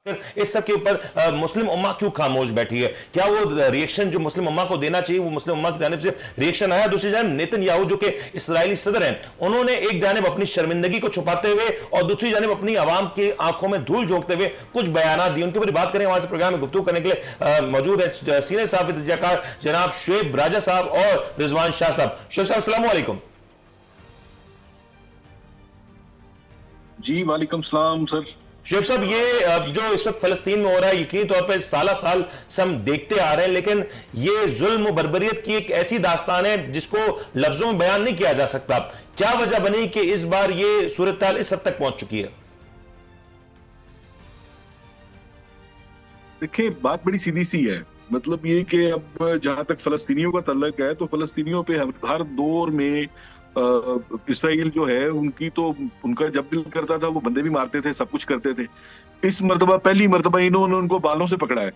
इस सब के ऊपर मुस्लिम उम्मा क्यों खामोश बैठी है? क्या वो रिएक्शन जो मुस्लिम उम्मा को देना चाहिए वो मुस्लिम उम्मा की जानिब से रिएक्शन आया? दूसरी जानिब नेतन्याहू जो कि इस्राएली सदर हैं, उन्होंने एक जानिब अपनी शर्मिंदगी को छुपाते हुए और दूसरी जानिब अपनी आवाम की आंखों में धूल झोंकते हुए कुछ बयान दिए। उनके ऊपर बात करें, वहां से प्रोग्राम में गुफ्तगू करने के लिए मौजूद है सीनियर सहाफी तजज़ियाकार जनाब शुएब राजा साहब और रिजवान शाह साहब। शुएब साहब अस्सलाम वालेकुम। जी वालेकुम सलाम सर। शुएब साहब, ये जो इस वक्त फलस्तीन में हो रहा है, यकीनी तौर पर साल साल से हम देखते आ रहे हैं, लेकिन ये जुल्म और बर्बरियत की एक ऐसी दास्तान है जिसको लफ्जों में बयान नहीं किया जा सकता। क्या वजह बनी कि इस बार ये सूरत हाल इस हद तक पहुंच चुकी है? देखिए, बात बड़ी सीधी सी है। मतलब ये कि अब जहां तक फलस्तीनियों का तल्लक है तो फलस्तीनियों पे हर दौर में इसराइल जो है उनकी तो उनका जब दिल करता था वो बंदे भी मारते थे, सब कुछ करते थे। इस मर्तबा पहली मर्तबा इन्होंने उनको बालों से पकड़ा है।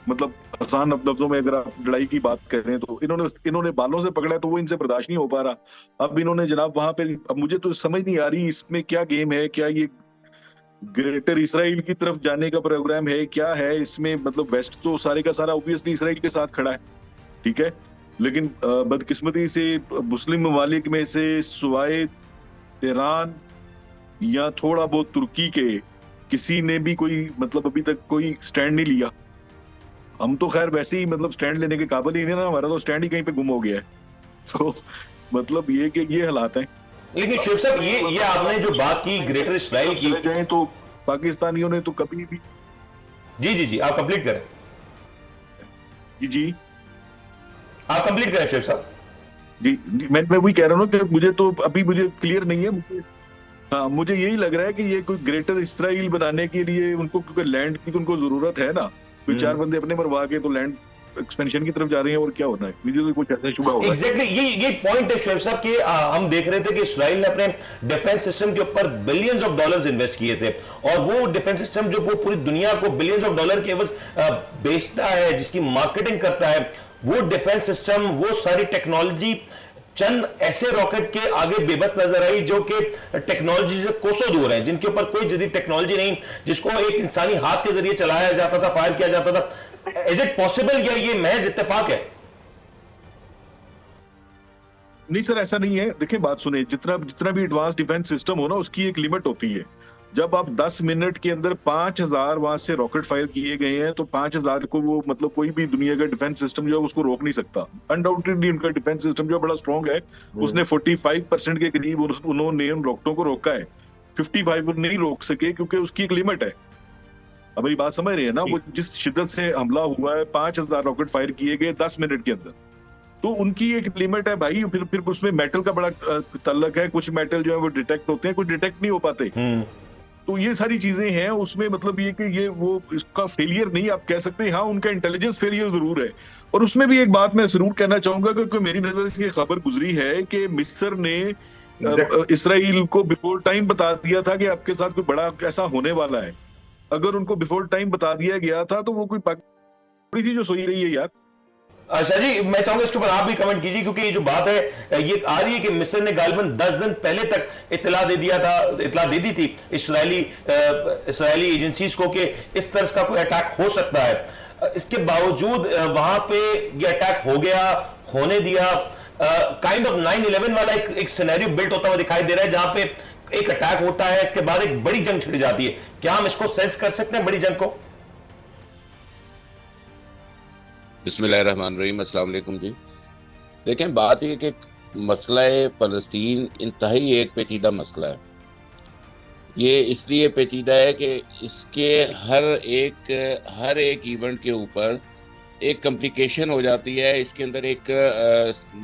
मतलब आसान लफ्जों में अगर आप लड़ाई की बात करें तो इन्होंने बालों से पकड़ा है, तो वो इनसे बर्दाश्त नहीं हो पा रहा। अब इन्होंने जनाब वहां पे, अब मुझे तो समझ नहीं आ रही इसमें क्या गेम है। क्या ये ग्रेटर इसराइल की तरफ जाने का प्रोग्राम है, क्या है इसमें? मतलब वेस्ट तो सारे का सारा ऑब्वियसली इसराइल के साथ खड़ा है, ठीक है, लेकिन बदकिस्मती से मुस्लिम ममालिक में से सिवाय ईरान या थोड़ा बहुत तुर्की के किसी ने भी कोई मतलब अभी तक कोई स्टैंड नहीं लिया। हम तो खैर वैसे ही मतलब स्टैंड लेने के काबिल ही नहीं ना, हमारा तो स्टैंड ही कहीं पे गुम हो गया है। तो मतलब ये कि ये हालात हैं। लेकिन शुएब साहब, ये आपने जो बात की ग्रेटर इसराइल की, जाए तो पाकिस्तानियों ने तो कभी भी। जी जी जी, आप कंप्लीट करें। जी जी, आप कंप्लीट करें शुएब साहब। जी मैं वही कह रहा हूँ कि मुझे तो अभी मुझे क्लियर नहीं है। हाँ, मुझे यही लग रहा है कि ये कोई ग्रेटर इसराइल बनाने के लिए उनको, क्योंकि लैंड की तो उनको जरूरत है ना, कोई चार बंदे अपने मरवा के तो लैंड एक्सपेंशन की तरफ जा रहे हैं, और क्या होना है? मुझे तो कुछ ऐसा शुबा हो रहा है। एग्जैक्टली, ये पॉइंट है शुएब साहब कि हम देख रहे थे कि इसराइल ने अपने डिफेंस सिस्टम के ऊपर बिलियंस ऑफ डॉलर्स इन्वेस्ट किए थे, और वो डिफेंस सिस्टम जो वो पूरी दुनिया को बिलियंस ऑफ डॉलर के एवज बेचता है, जिसकी मार्केटिंग करता है, वो डिफेंस सिस्टम, वो सारी टेक्नोलॉजी चंद ऐसे रॉकेट के आगे बेबस नजर आई जो कि टेक्नोलॉजी से कोसों दूर हैं, जिनके ऊपर कोई जदीद टेक्नोलॉजी नहीं, जिसको एक इंसानी हाथ के जरिए चलाया जाता था, फायर किया जाता था। इज इट पॉसिबल या ये महज इत्तेफाक है? नहीं सर, ऐसा नहीं है। देखिए, बात सुने, जितना जितना भी एडवांस डिफेंस सिस्टम हो ना, उसकी एक लिमिट होती है। जब आप 10 मिनट के अंदर 5000 वहां से रॉकेट फायर किए गए हैं, तो 5000 को वो मतलब कोई भी दुनिया का डिफेंस सिस्टम जो है उसको रोक नहीं सकता। अनडाउटेडली उनका डिफेंस सिस्टम जो बड़ा स्ट्रॉन्ग है, उसने 45% के करीब उन्होंने उन रॉकेटों को रोका है। 55 वो नहीं रोक सके क्योंकि उसकी एक लिमिट है। अब मेरी बात समझ रहे हैं ना? वो जिस शिद्दत से हमला हुआ है, 5000 रॉकेट फायर किए गए 10 मिनट के अंदर, तो उनकी एक लिमिट है भाई। फिर उसमें मेटल का बड़ा तल्लक है। कुछ मेटल जो है वो डिटेक्ट होते हैं, कुछ डिटेक्ट नहीं हो पाते। तो ये सारी चीजें हैं उसमें। मतलब ये कि ये वो इसका फेलियर नहीं आप कह सकते। हाँ, उनका इंटेलिजेंस फेलियर जरूर है। और उसमें भी एक बात मैं जरूर कहना चाहूंगा, क्योंकि मेरी नजर से खबर गुजरी है कि मिस्र ने इसराइल को बिफोर टाइम बता दिया था कि आपके साथ कोई बड़ा ऐसा होने वाला है। अगर उनको बिफोर टाइम बता दिया गया था तो वो कोई थोड़ी थी जो सोई रही है यार। अच्छा जी, मैं चाहूंगा इसके ऊपर आप भी कमेंट कीजिए, क्योंकि ये जो बात है ये आ रही है कि मिस्र ने गालिबन 10 दिन पहले तक इतला दे दी थी इसराइली एजेंसीज को कि इस तरह का कोई अटैक हो सकता है। इसके बावजूद वहां पे ये अटैक हो गया, होने दिया। काइंड ऑफ 9/11 वाला एक सिनेरियो बिल्ट होता हुआ दिखाई दे रहा है, जहां पे एक अटैक होता है, इसके बाद एक बड़ी जंग छिड़ जाती है। क्या हम इसको सेंस कर सकते हैं, बड़ी जंग को? बिस्मिल्लाहिर्रहमानिर्रहीम, अस्सलाम वालेकुम जी। देखें, बात यह कि मसला फ़लस्तीन इंतहाई एक पेचीदा मसला है। ये इसलिए पेचीदा है कि इसके हर एक इवेंट के ऊपर एक कम्प्लिकेशन हो जाती है। इसके अंदर एक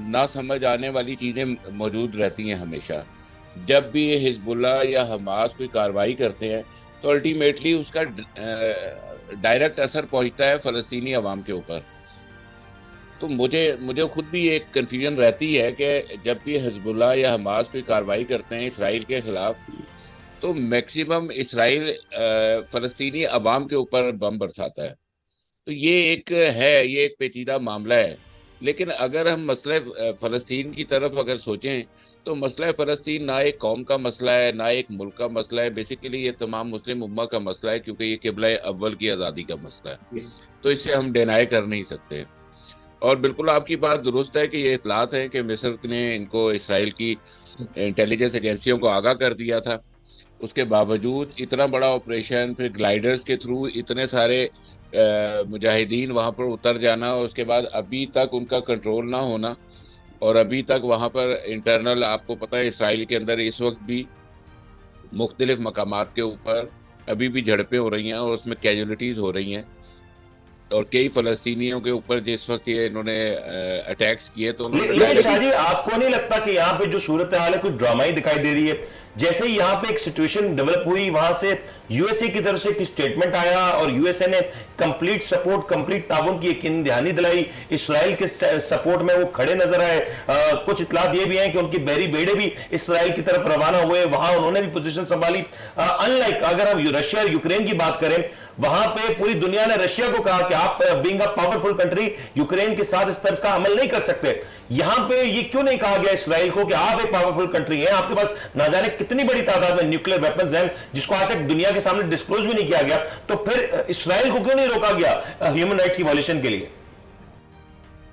ना समझ आने वाली चीज़ें मौजूद रहती हैं हमेशा। जब भी हिजबुल्लाह या हमास कोई कार्रवाई करते हैं तो अल्टीमेटली उसका डायरेक्ट असर पहुंचता है फ़लस्तीनी अवाम के ऊपर। तो मुझे खुद भी एक कन्फ्यूजन रहती है कि जब भी हिजबुल्लाह या हमास कोई कार्रवाई करते हैं इसराइल के ख़िलाफ़, तो मैक्सिमम इसराइल फ़लस्तीनी अवाम के ऊपर बम बरसाता है। तो ये एक पेचीदा मामला है। लेकिन अगर हम मसले फ़लस्तीन की तरफ अगर सोचें तो मसला फ़लस्तीन ना एक कौम का मसला है, ना एक मुल्क का मसला है, बेसिकली ये तमाम मुस्लिम उम्मा का मसला है, क्योंकि ये किबला अव्वल की आज़ादी का मसला है। तो इसे हम डिनाई कर नहीं सकते। और बिल्कुल आपकी बात दुरुस्त है कि ये इतलात है कि मिस्र ने इनको इसराइल की इंटेलिजेंस एजेंसियों को आगाह कर दिया था। उसके बावजूद इतना बड़ा ऑपरेशन, फिर ग्लाइडर्स के थ्रू इतने सारे मुजाहिदीन वहाँ पर उतर जाना, और उसके बाद अभी तक उनका कंट्रोल ना होना, और अभी तक वहाँ पर इंटरनल, आपको पता है इसराइल के अंदर इस वक्त भी मुख्तलिफ मकामात के ऊपर अभी भी झड़पें हो रही हैं और उसमें कैजुअलिटीज़ हो रही हैं। और कई फ़लस्तीनियों के ऊपर जिस वक्त ये इन्होंने अटैक्स किए तो लेकिन शाहजी, आपको नहीं लगता कि यहाँ पे जो सूरत हाल है कुछ ड्रामाई दिखाई दे रही है? जैसे ही यहाँ पे एक सिचुएशन डेवलप हुई, वहां से यूएसए की तरफ से एक स्टेटमेंट आया और यूएसए ने कंप्लीट सपोर्ट, कंप्लीट ताउन की यकीन दहानी दिलाई, इसराइल के सपोर्ट में वो खड़े नजर आए। कुछ इतलात ये भी हैं कि उनकी बहरी बेड़े भी इसराइल की तरफ रवाना हुए, वहां उन्होंने भी पोजीशन संभाली। अनलाइक अगर हम रशिया और यूक्रेन की बात करें, वहां पे पूरी दुनिया ने रशिया को कहा कि आप being a powerful country Ukraine के साथ इस तरह का अमल नहीं कर सकते। यहां पे ये क्यों नहीं कहा गया इसराइल को कि आप एक पावरफुल कंट्री हैं, आपके पास ना जाने कितनी बड़ी तादाद में न्यूक्लियर वेपन्स हैं, जिसको आज तक दुनिया के सामने डिस्क्लोज भी नहीं किया गया? तो फिर इसराइल को क्यों नहीं रोका गया ह्यूमन राइट्स की वॉल्यूशन के लिए?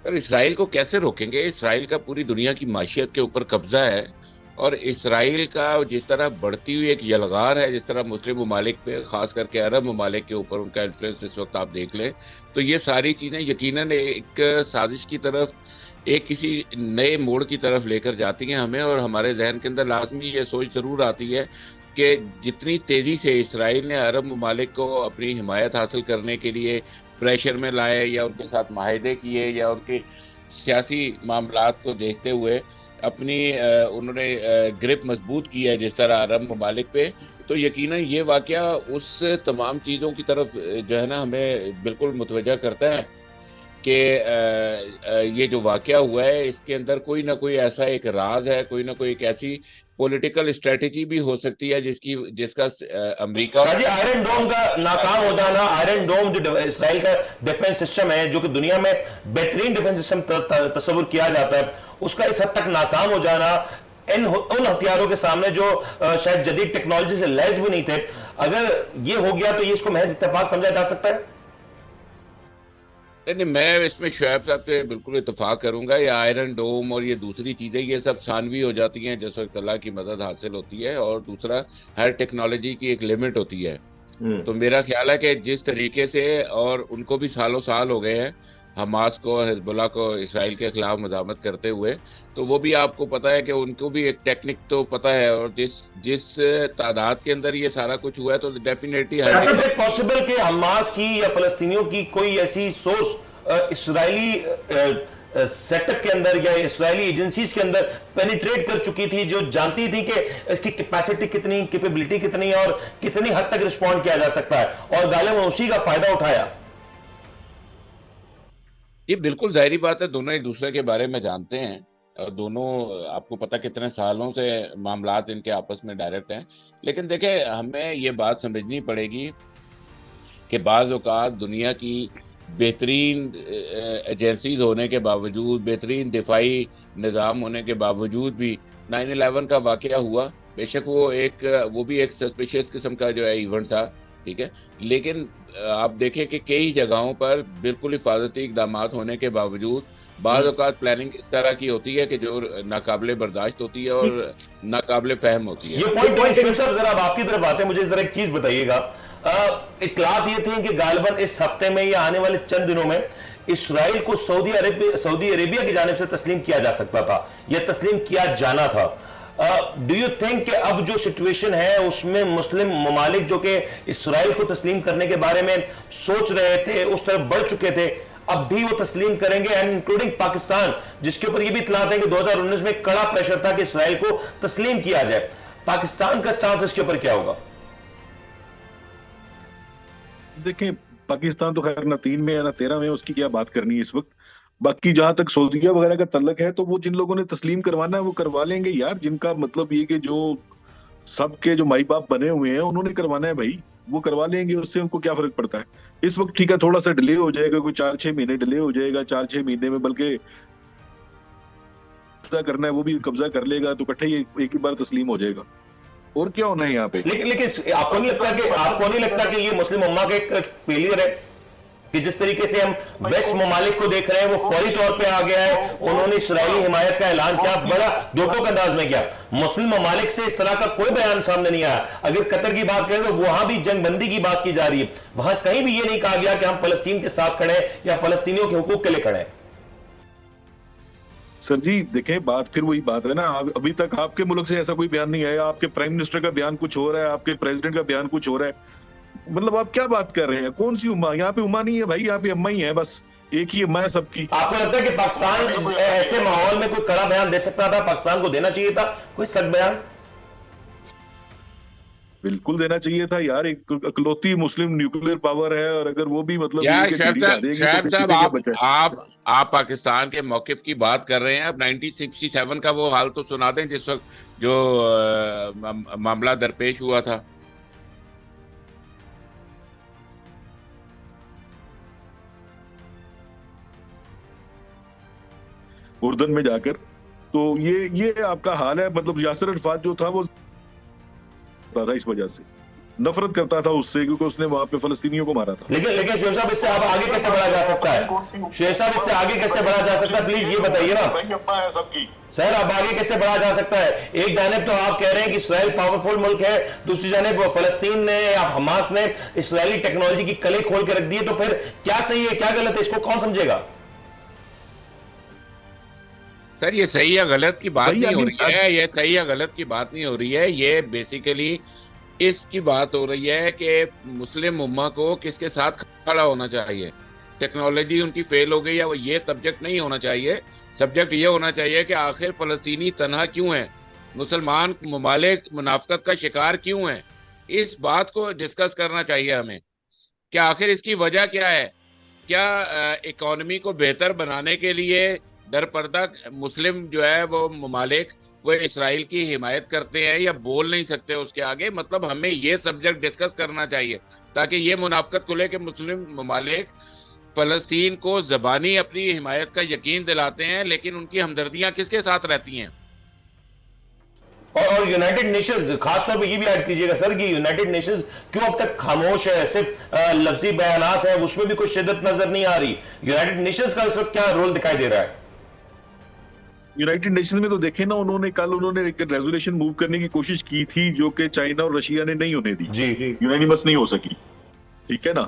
पर इसराइल को कैसे रोकेंगे? इसराइल का पूरी दुनिया की माशियत के ऊपर कब्जा है, और इसराइल का जिस तरह बढ़ती हुई एक यलगार है, जिस तरह मुस्लिम ममालिक पे, ख़ास करके अरब ममालिक के ऊपर उनका इन्फ्लुएंस इस वक्त आप देख लें, तो ये सारी चीज़ें यकीनन एक साजिश की तरफ, एक किसी नए मोड़ की तरफ लेकर जाती हैं हमें। और हमारे जहन के अंदर लाजमी ये सोच ज़रूर आती है कि जितनी तेज़ी से इसराइल ने अरब ममालिक को अपनी हिमायत हासिल करने के लिए प्रेशर में लाए, या उनके साथ माहिदे किए, या उनके सियासी मामलात को देखते हुए अपनी उन्होंने ग्रिप मजबूत की है जिस तरह अरब ममालिक पे, तो यकीनन ये वाक़या उस तमाम चीज़ों की तरफ जो है ना हमें बिल्कुल मुतवज्जा करता है कि ये जो वाक़या हुआ है इसके अंदर कोई ना कोई ऐसा एक राज है, कोई ना कोई एक ऐसी पॉलिटिकल स्ट्रेटजी भी हो सकती है जिसका अमेरिका। आयरन डोम का नाकाम हो जाना, आयरन डोम जो इसराइल का डिफेंस सिस्टम है, जो कि दुनिया में बेहतरीन डिफेंस सिस्टम तस्वुर किया जाता है, उसका इस हद तक नाकाम हो जाना उन हथियारों के सामने जो शायद जदीद टेक्नोलॉजी से लैस भी नहीं थे, अगर ये हो गया तो ये इसको महज इत्तेफाक समझा जा सकता है? नहीं, मैं इसमें शुएब साहब से बिल्कुल इत्तेफाक करूंगा। ये आयरन डोम और ये दूसरी चीज़ें, ये सब सानवी हो जाती हैं जिस वक्त अल्लाह की मदद हासिल होती है, और दूसरा हर टेक्नोलॉजी की एक लिमिट होती है। तो मेरा ख्याल है कि जिस तरीके से, और उनको भी सालों साल हो गए हैं हमास को, हिजबुल्लाह को इसराइल के खिलाफ मज़ामत करते हुए, तो वो भी आपको पता है कि उनको भी एक टेक्निक तो पता है, और जिस तादाद के अंदर ये सारा कुछ हुआ है तो डेफिनेटली इज इट पॉसिबल कि हमास की या फलस्तीनियों की कोई ऐसी सोर्स इसराइली सेटअप के अंदर या इसराइली एजेंसीज के अंदर पेनिट्रेट कर चुकी थी, जो जानती थी कि इसकी कैपेसिटी कितनी, कैपेबिलिटी कितनी है और कितनी हद तक रिस्पॉन्ड किया जा सकता है, और गालिबन उसी का फायदा उठाया? ये बिल्कुल जाहिर बात है, दोनों एक दूसरे के बारे में जानते हैं, और दोनों आपको पता कितने सालों से मामलात इनके आपस में डायरेक्ट हैं। लेकिन देखें, हमें ये बात समझनी पड़ेगी कि बाज़ औक़ात दुनिया की बेहतरीन एजेंसीज होने के बावजूद, बेहतरीन दिफाई निज़ाम होने के बावजूद भी 9/11 का वाक़या हुआ। बेशक वो भी एक सस्पिशियस किस्म का जो है इवेंट था, ठीक है, लेकिन आप देखें कि कई जगहों पर बिल्कुल हिफाजती इक़दामात होने के बावजूद बाज़ औक़ात प्लानिंग इस तरह की होती है कि जो नाकाबिले बर्दाश्त होती है और नाकाबिले फहम होती है। ये पॉइंट शुएब साहब, जरा आप आपकी तरफ आते हैं, मुझे जरा एक चीज बताइएगा। इतलात ये थी कि गालिबन इस हफ्ते में या आने वाले चंद दिनों में इसराइल को सऊदी अरेबिया की जानिब से तस्लीम किया जा सकता था, या तस्लीम किया जाना था। डू यू थिंक कि अब जो सिचुएशन है उसमें मुस्लिम ममालिक जो कि इसराइल को तस्लीम करने के बारे में सोच रहे थे, उस तरफ बढ़ चुके थे, अब भी वो तस्लीम करेंगे, एंड इंक्लूडिंग पाकिस्तान, जिसके ऊपर ये भी इतलात है कि 2019 में कड़ा प्रेशर था कि इसराइल को तस्लीम किया जाए? पाकिस्तान का स्टांस इसके ऊपर क्या होगा? देखें, पाकिस्तान तो खैर ना 3 में है ना 13 में, उसकी क्या बात करनी है इस वक्त। बाकी जहां तक सऊदीया वगैरह का तल्लक है, तो वो जिन लोगों ने तस्लीम करवाना है वो करवा लेंगे यार, जिनका मतलब ये कि जो सबके जो माई बाप बने हुए हैं उन्होंने करवाना है भाई, वो करवा लेंगे, उससे उनको क्या फर्क पड़ता है। इस वक्त ठीक है, थोड़ा सा डिले हो जाएगा, कोई 4-6 महीने डिले हो जाएगा, 4-6 महीने में, बल्कि कब्जा करना है वो भी कब्जा कर लेगा, तो इकट्ठे ही एक ही बार तस्लीम हो जाएगा। और क्या होना है यहाँ पे? लेकिन आपको नहीं लगता कि ये मुस्लिम उम्मा का एक फेलियर है कि जिस तरीके से हम वेस्ट ममालिक को देख रहे हैं, वो फौरी तौर पे आ गया है, उन्होंने इस्राएली हिमायत का ऐलान किया, बड़ा दो टोक अंदाज में किया। मुस्लिम ममालिक से इस तरह का कोई बयान सामने नहीं आया। अगर कतर की बात करें तो वहां भी जंगबंदी की बात की जा रही है, वहां कहीं भी ये नहीं कहा गया कि हम फलस्तीन के साथ खड़े हैं या फलस्तीनियों के हुकूक के लिए खड़े हैं। सर जी देखें, बात फिर वही बात है ना, अभी तक आपके मुल्क से ऐसा कोई बयान नहीं आया। आपके प्राइम मिनिस्टर का बयान कुछ हो रहा है, आपके प्रेसिडेंट का बयान कुछ हो रहा है। मतलब आप क्या बात कर रहे हैं? कौन सी उम्मा? यहाँ पे उम्मा नहीं है भाई, यहाँ पे अम्मा ही है, बस एक ही अम्मा है सबकी। आपको लगता है कि पाकिस्तान ऐसे माहौल में कोई कड़ा बयान दे सकता था? पाकिस्तान को देना चाहिए था कोई सख्त बयान? बिल्कुल देना चाहिए था यार, एक इकलौती मुस्लिम न्यूक्लियर पावर है, और अगर वो भी मतलब यार तो शहब साहब बचा है। आप पाकिस्तान के मौकिफ की बात कर रहे हैं। अब 1967 का वो हाल तो सुना दें जिस वक्त जो मामला दरपेश हुआ था। उर्दन में जाकर, तो ये आपका हाल है। मतलब यासिर अरफात जो था वो था इस वजह से नफरत करता था उससे, क्योंकि उसने वहां पे फलस्तीनियों को मारा था। लेकिन शुएब साहब, इससे आप आगे कैसे बढ़ा जा सकता है? शुएब साहब, इससे आगे कैसे बढ़ा जा सकता है? प्लीज ये बताइए ना सबकी। सर, अब आगे कैसे बढ़ा जा सकता है? एक जानिब तो आप कह रहे हैं कि इसराइल पावरफुल मुल्क है, दूसरी जानिब फलस्तीन ने या हमास ने इसराइली टेक्नोलॉजी की कले खोल के रख दी है, तो फिर क्या सही है क्या गलत है, इसको कौन समझेगा? सर ये सही या गलत की बात नहीं हो रही है, ये सही या गलत की बात नहीं हो रही है, ये बेसिकली इसकी बात हो रही है कि मुस्लिम उम्मा को किसके साथ खड़ा होना चाहिए। टेक्नोलॉजी उनकी फेल हो गई है, वो ये सब्जेक्ट नहीं होना चाहिए। सब्जेक्ट ये होना चाहिए कि आखिर फलस्तीनी तन्हा क्यों है, मुसलमान ममालिक मुनाफकत का शिकार क्यों है। इस बात को डिस्कस करना चाहिए हमें कि आखिर इसकी वजह क्या है। क्या इकोनॉमी को बेहतर बनाने के लिए दरपर्दा मुस्लिम जो है वो ममालिक वो इसराइल की हिमायत करते हैं या बोल नहीं सकते उसके आगे? मतलब हमें ये सब्जेक्ट डिस्कस करना चाहिए ताकि ये मुनाफकत खुले कि मुस्लिम ममालिक फलस्तीन को ज़बानी अपनी हिमायत का यकीन दिलाते हैं, लेकिन उनकी हमदर्दियां किसके साथ रहती हैं। और यूनाइटेड नेशंस, खासतौर पर ये भी ऐड कीजिएगा सर कि यूनाइटेड नेशंस क्यों अब तक खामोश है? सिर्फ लफ्जी बयानात है, उसमें भी कोई शिद्दत नजर नहीं आ रही। यूनाइटेड नेशंस का इस वक्त क्या रोल दिखाई दे रहा है? यूनाइटेड नेशंस में तो देखे ना, उन्होंने एक रेजोल्यूशन मूव करने की कोशिश की थी जो कि चाइना और रशिया ने नहीं होने दी जी, यूनानिमस नहीं हो सकी, ठीक है ना।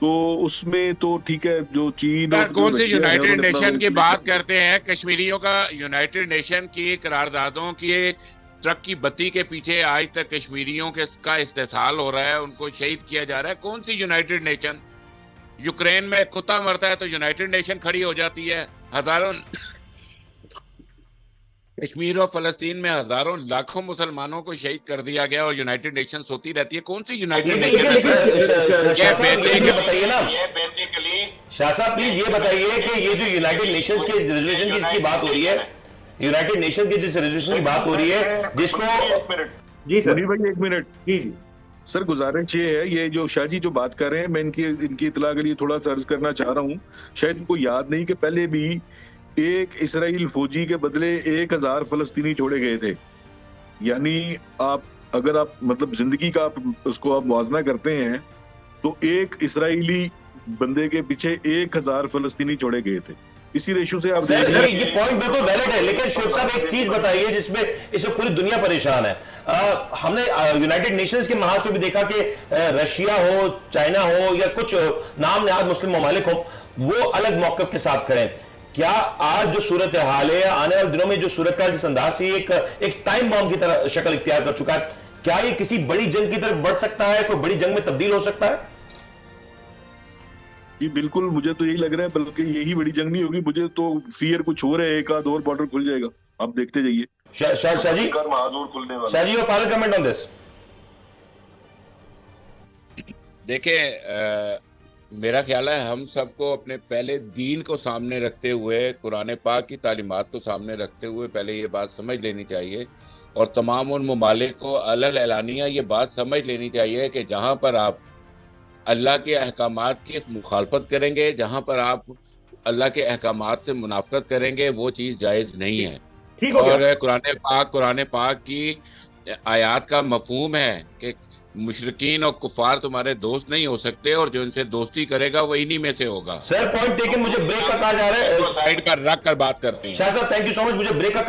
तो उसमें तो ठीक है, जो चीन और कौन सी यूनाइटेड नेशन की बात करते हैं? कश्मीरियों का यूनाइटेड नेशन की करारदादों की ट्रक की बत्ती के पीछे आज तक कश्मीरियों के का इस्तेसाल हो रहा है, उनको शहीद किया जा रहा है। कौन सी यूनाइटेड नेशन? यूक्रेन में कुत्ता मरता है तो यूनाइटेड नेशन खड़ी हो जाती है। हजारों कश्मीर और फलस्तीन में हजारों लाखों मुसलमानों को शहीद कर दिया गया और यूनाइटेड नेशन होती रहती है। कौन सी यूनाइटेड नेशन? बताइए ना शाह साहब, प्लीज ये बताइए कि ये जो यूनाइटेड नेशंस के रेजोल्यूशन की इसकी बात हो रही है, यूनाइटेड नेशन की जिस रेजोल्यूशन की बात हो रही है, जिसको जी सर भाई एक मिनट जी सर, गुजारिश ये है, ये जो शाह जी जो बात कर रहे हैं, मैं इनकी इतला के लिए थोड़ा सा अर्ज करना चाह रहा हूँ। शायद इनको याद नहीं कि पहले भी एक इसराइल फौजी के बदले 1000 फलस्तीनी छोड़े गए थे। यानी अगर आप मतलब जिंदगी का उसको आप मुआवजा करते हैं तो एक इसराइली बंदे के पीछे 1000 फलस्तीनी छोड़े गए थे। इसी रेशो से आप ये पॉइंट बिल्कुल वैलिड है, लेकिन शुएब साहब एक चीज बताइए जिसमें इससे पूरी दुनिया परेशान है। हमने यूनाइटेड नेशंस के महाज पे भी देखा कि रशिया हो, चाइना हो या कुछ नाम नहाद मुस्लिम ममालिक हो, वो अलग मौकफ के साथ खड़े हैं। क्या आज जो सूरत हाल है, आने वाले दिनों में जो सूरत हाल जिस अंदाज से एक टाइम बॉम्ब की तरह शक्ल इख्तियार कर चुका है, क्या ये किसी बड़ी जंग की तरफ बढ़ सकता है? कोई बड़ी जंग में तब्दील हो सकता है? जी बिल्कुल, मुझे तो यही लग रहा है, बल्कि यही बड़ी जंग नहीं होगी। मुझे तो फियर कुछ हो रहा है, एक आध और बॉर्डर खुल जाएगा, आप देखते जाइए। शाह जी, और फाइनल कमेंट ऑन दिस। देखिए, मेरा ख्याल है हम सबको अपने पहले दीन को सामने रखते हुए, कुरान पाक की तालीमात को सामने रखते हुए पहले ये बात समझ लेनी चाहिए, और तमाम उन ममालिक को अलल एलानिया ये बात समझ लेनी चाहिए कि जहाँ पर आप अल्लाह के अहकामात की मुखालफत करेंगे, जहाँ पर आप अल्लाह के अहकामात से मुनाफकत करेंगे, वो चीज़ जायज़ नहीं है। ठीक हो गया। और कुरान पाक की आयत का मफहूम है कि मुशरिकीन और कुफार तुम्हारे दोस्त नहीं हो सकते, और जो इनसे दोस्ती करेगा वो इन्हीं में से होगा। सर पॉइंट टेकन, मुझे ब्रेक का कहा जा रहा है, साइड पर रख कर बात करते हैं। शाह साहब थैंक यू सो मच, मुझे ब्रेक का